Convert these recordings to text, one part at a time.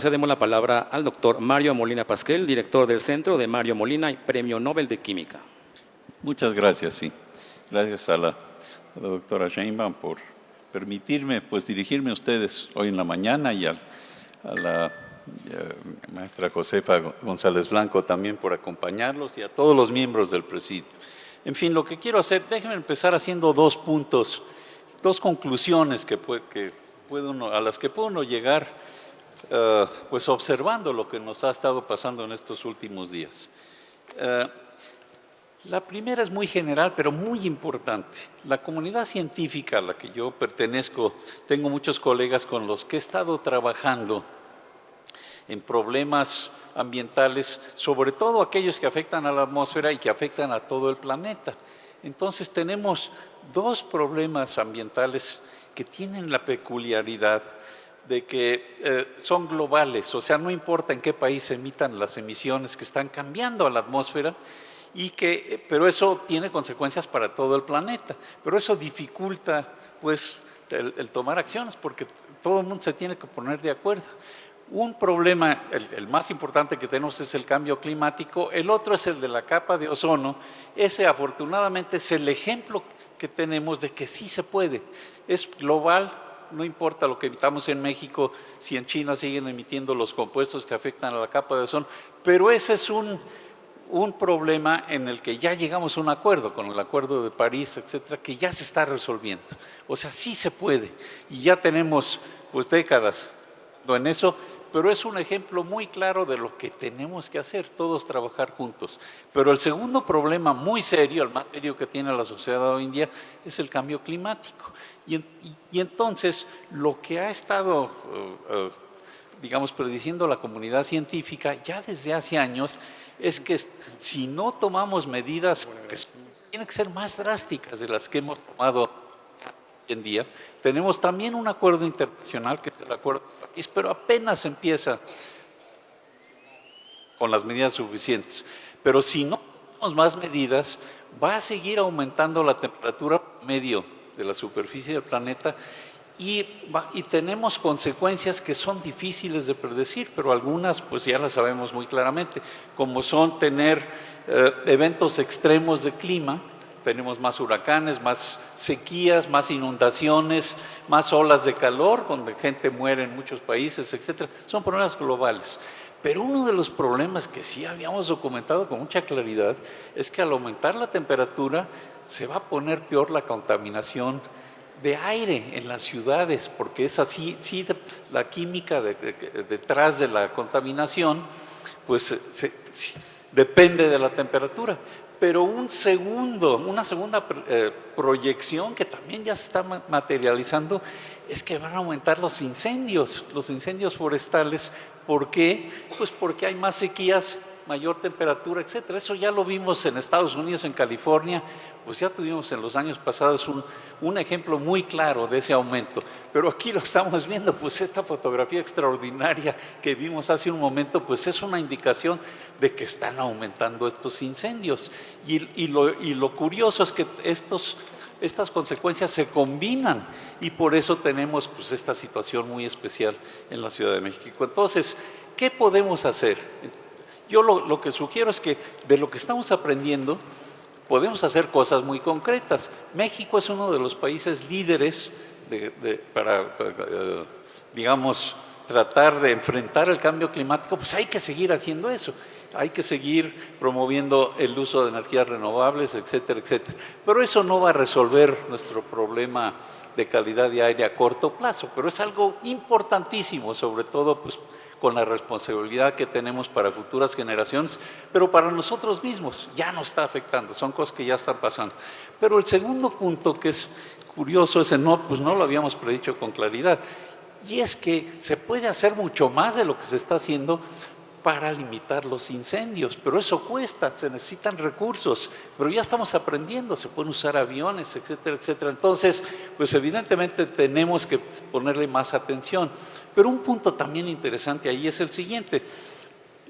Cedemos la palabra al doctor Mario Molina Pasquel, director del Centro de Mario Molina y Premio Nobel de Química. Muchas gracias, sí. Gracias a la doctora Sheinbaum por permitirme dirigirme a ustedes hoy en la mañana y a la maestra Josefa González Blanco también por acompañarlos y a todos los miembros del presidio. En fin, lo que quiero hacer, déjenme empezar haciendo 2 puntos, 2 conclusiones a las que puede uno llegar observando lo que nos ha estado pasando en estos últimos días. La primera es muy general, pero muy importante. La comunidad científica a la que yo pertenezco, tengo muchos colegas con los que he estado trabajando en problemas ambientales, sobre todo aquellos que afectan a la atmósfera y que afectan a todo el planeta. Entonces tenemos 2 problemas ambientales que tienen la peculiaridad de que son globales, o sea, no importa en qué país se emitan las emisiones que están cambiando a la atmósfera, pero eso tiene consecuencias para todo el planeta, pero eso dificulta el tomar acciones porque todo el mundo se tiene que poner de acuerdo. Un problema, el más importante que tenemos es el cambio climático, el otro es el de la capa de ozono. Ese afortunadamente es el ejemplo que tenemos de que sí se puede, es global. No importa lo que emitamos en México, si en China siguen emitiendo los compuestos que afectan a la capa de ozono, pero ese es un problema en el que ya llegamos a un acuerdo, con el Acuerdo de París, etcétera, que ya se está resolviendo. O sea, sí se puede y ya tenemos décadas en eso, pero es un ejemplo muy claro de lo que tenemos que hacer, todos trabajar juntos. Pero el segundo problema muy serio, el más serio que tiene la sociedad hoy en día, es el cambio climático. Y entonces, lo que ha estado, prediciendo la comunidad científica ya desde hace años, es que si no tomamos medidas que tienen que ser más drásticas de las que hemos tomado hoy en día, tenemos también un acuerdo internacional, que es el Acuerdo de París, pero apenas empieza con las medidas suficientes. Pero si no tomamos más medidas, va a seguir aumentando la temperatura medio de la superficie del planeta y tenemos consecuencias que son difíciles de predecir, pero algunas ya las sabemos muy claramente, como son tener eventos extremos de clima. Tenemos más huracanes, más sequías, más inundaciones, más olas de calor, donde gente muere en muchos países, etcétera. Son problemas globales. Pero uno de los problemas que sí habíamos documentado con mucha claridad es que al aumentar la temperatura se va a poner peor la contaminación de aire en las ciudades, porque es así, sí, la química detrás de la contaminación, depende de la temperatura. Pero una segunda proyección que también ya se está materializando es que van a aumentar los incendios forestales. ¿Por qué? Pues porque hay más sequías, mayor temperatura, etcétera. Eso ya lo vimos en Estados Unidos, en California, ya tuvimos en los años pasados un ejemplo muy claro de ese aumento. Pero aquí lo estamos viendo, esta fotografía extraordinaria que vimos hace un momento, es una indicación de que están aumentando estos incendios. Y lo curioso es que estas consecuencias se combinan y por eso tenemos esta situación muy especial en la Ciudad de México. Entonces, ¿qué podemos hacer? Yo lo que sugiero es que de lo que estamos aprendiendo podemos hacer cosas muy concretas. México es uno de los países líderes para tratar de enfrentar el cambio climático. Hay que seguir haciendo eso. Hay que seguir promoviendo el uso de energías renovables, etcétera, etcétera. Pero eso no va a resolver nuestro problema de calidad de aire a corto plazo, pero es algo importantísimo, sobre todo con la responsabilidad que tenemos para futuras generaciones, pero para nosotros mismos ya nos está afectando, son cosas que ya están pasando. Pero el segundo punto que es curioso, ese no lo habíamos predicho con claridad, y es que se puede hacer mucho más de lo que se está haciendo para limitar los incendios, pero eso cuesta, se necesitan recursos, pero ya estamos aprendiendo, se pueden usar aviones, etcétera, etcétera. Entonces, evidentemente tenemos que ponerle más atención. Pero un punto también interesante ahí es el siguiente: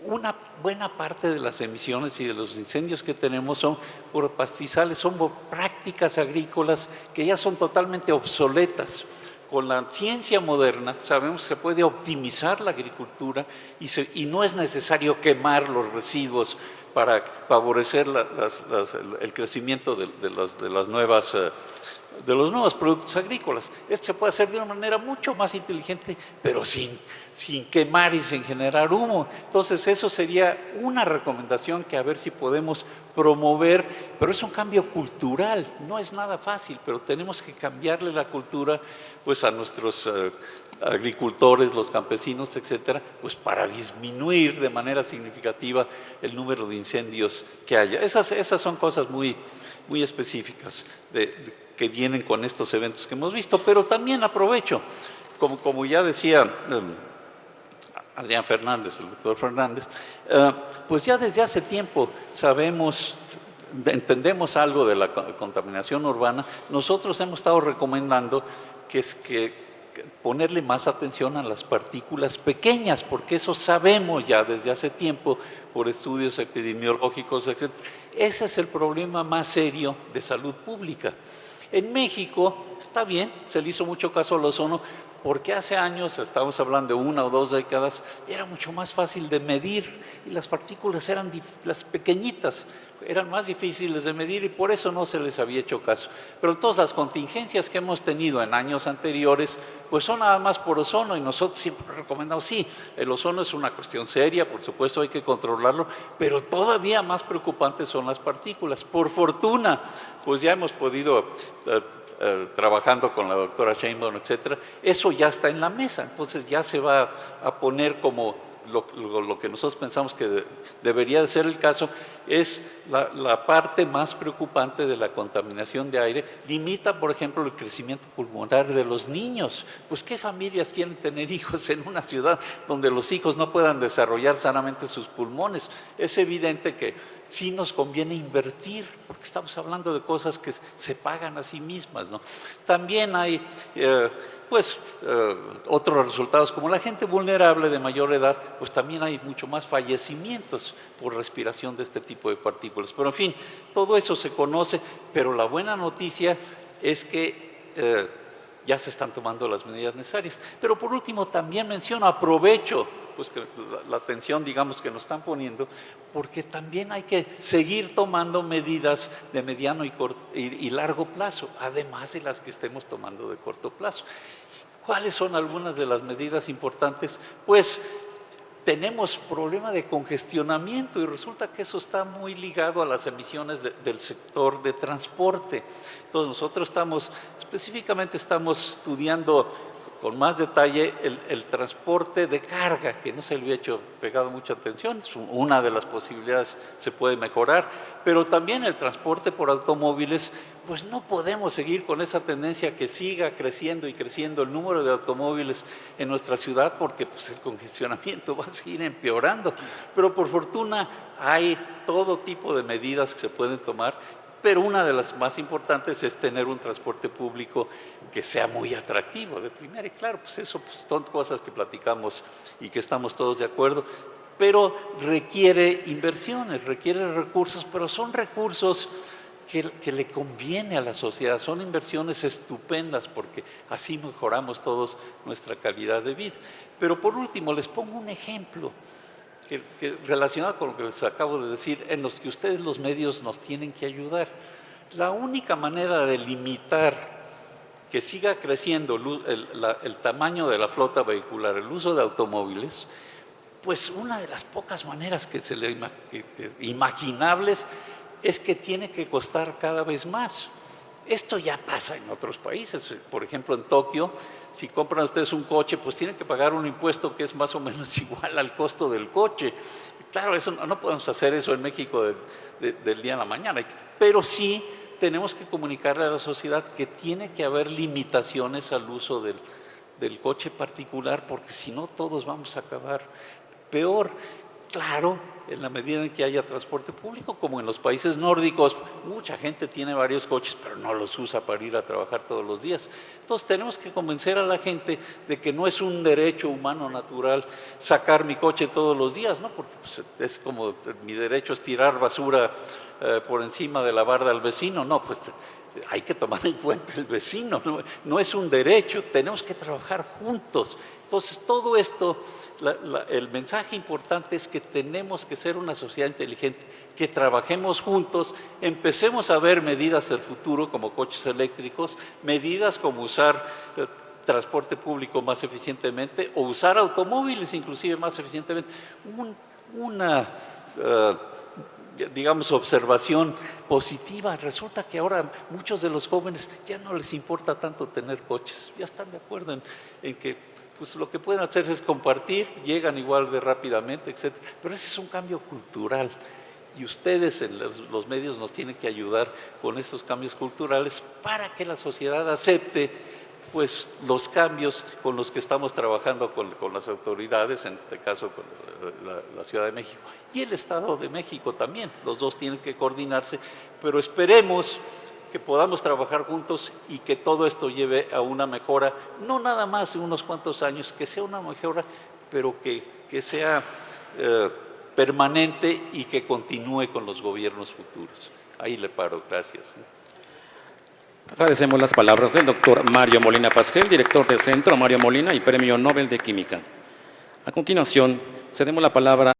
una buena parte de las emisiones y de los incendios que tenemos son por pastizales, son por prácticas agrícolas que ya son totalmente obsoletas, con la ciencia moderna sabemos que se puede optimizar la agricultura y no es necesario quemar los residuos para favorecer el crecimiento de los nuevos productos agrícolas. Esto se puede hacer de una manera mucho más inteligente, pero sin quemar y sin generar humo. Entonces, eso sería una recomendación que a ver si podemos promover, pero es un cambio cultural, no es nada fácil, pero tenemos que cambiarle la cultura pues a nuestros agricultores, los campesinos, etcétera, pues para disminuir de manera significativa el número de incendios que haya. Esas son cosas muy específicas que vienen con estos eventos que hemos visto, pero también aprovecho, como ya decía Adrián Fernández, el doctor Fernández, pues ya desde hace tiempo entendemos algo de la contaminación urbana. Nosotros hemos estado recomendando que ponerle más atención a las partículas pequeñas, porque eso sabemos ya desde hace tiempo por estudios epidemiológicos, etc. Ese es el problema más serio de salud pública. En México, está bien, se le hizo mucho caso al ozono, porque hace años, estamos hablando de 1 o 2 décadas, era mucho más fácil de medir y las partículas eran las pequeñitas, eran más difíciles de medir y por eso no se les había hecho caso. Pero todas las contingencias que hemos tenido en años anteriores, pues son nada más por ozono y nosotros siempre recomendamos, sí, el ozono es una cuestión seria, por supuesto hay que controlarlo, pero todavía más preocupantes son las partículas. Por fortuna, pues ya hemos podido trabajando con la doctora Sheinbaum, etcétera, eso ya está en la mesa, entonces ya se va a poner como lo que nosotros pensamos que debería de ser el caso, es la parte más preocupante de la contaminación de aire. Limita, por ejemplo, el crecimiento pulmonar de los niños. Pues, ¿qué familias quieren tener hijos en una ciudad donde los hijos no puedan desarrollar sanamente sus pulmones? Es evidente que sí nos conviene invertir, porque estamos hablando de cosas que se pagan a sí mismas, ¿no? También hay, otros resultados, como la gente vulnerable de mayor edad, pues también hay mucho más fallecimientos por respiración de este tipo de partículas. Pero en fin, todo eso se conoce, pero la buena noticia es que ya se están tomando las medidas necesarias. Pero por último también aprovecho pues que la atención, digamos, que nos están poniendo, porque también hay que seguir tomando medidas de mediano y largo plazo, además de las que estemos tomando de corto plazo. ¿Cuáles son algunas de las medidas importantes? Pues tenemos problema de congestionamiento y resulta que eso está muy ligado a las emisiones del sector de transporte. Entonces nosotros específicamente estamos estudiando con más detalle el transporte de carga, que no se le había pegado mucha atención, es una de las posibilidades, se puede mejorar, pero también el transporte por automóviles, pues no podemos seguir con esa tendencia que siga creciendo y creciendo el número de automóviles en nuestra ciudad, porque pues, el congestionamiento va a seguir empeorando, pero por fortuna hay todo tipo de medidas que se pueden tomar. Pero una de las más importantes es tener un transporte público que sea muy atractivo de primera. Y claro, pues eso son cosas que platicamos y que estamos todos de acuerdo. Pero requiere inversiones, requiere recursos, pero son recursos que le conviene a la sociedad. Son inversiones estupendas porque así mejoramos todos nuestra calidad de vida. Pero por último, les pongo un ejemplo relacionado con lo que les acabo de decir, en los que ustedes los medios nos tienen que ayudar. La única manera de limitar que siga creciendo el tamaño de la flota vehicular, el uso de automóviles, pues una de las pocas maneras imaginables es que tiene que costar cada vez más. Esto ya pasa en otros países, por ejemplo en Tokio, si compran ustedes un coche, pues tienen que pagar un impuesto que es más o menos igual al costo del coche. Claro, eso no podemos hacer eso en México del día a la mañana, pero sí tenemos que comunicarle a la sociedad que tiene que haber limitaciones al uso del coche particular, porque si no todos vamos a acabar peor. Claro, en la medida en que haya transporte público, como en los países nórdicos, mucha gente tiene varios coches, pero no los usa para ir a trabajar todos los días. Entonces tenemos que convencer a la gente de que no es un derecho humano natural sacar mi coche todos los días, ¿no? Porque pues, es como mi derecho es tirar basura por encima de la barda al vecino. No, pues hay que tomar en cuenta el vecino, no es un derecho, tenemos que trabajar juntos. Entonces, todo esto, el mensaje importante es que tenemos que ser una sociedad inteligente, que trabajemos juntos, empecemos a ver medidas del futuro como coches eléctricos, medidas como usar transporte público más eficientemente o usar automóviles inclusive más eficientemente. Una digamos, observación positiva. Resulta que ahora muchos de los jóvenes ya no les importa tanto tener coches, ya están de acuerdo en que pues, lo que pueden hacer es compartir, llegan igual de rápidamente, etc. Pero ese es un cambio cultural y ustedes en los medios nos tienen que ayudar con estos cambios culturales para que la sociedad acepte pues los cambios con los que estamos trabajando con las autoridades, en este caso con la Ciudad de México y el Estado de México también. Los dos tienen que coordinarse, pero esperemos que podamos trabajar juntos y que todo esto lleve a una mejora, no nada más en unos cuantos años, que sea una mejora, pero que sea permanente y que continúe con los gobiernos futuros. Ahí le paro, gracias. Agradecemos las palabras del doctor Mario Molina Pasquel, director del Centro Mario Molina y Premio Nobel de Química. A continuación, cedemos la palabra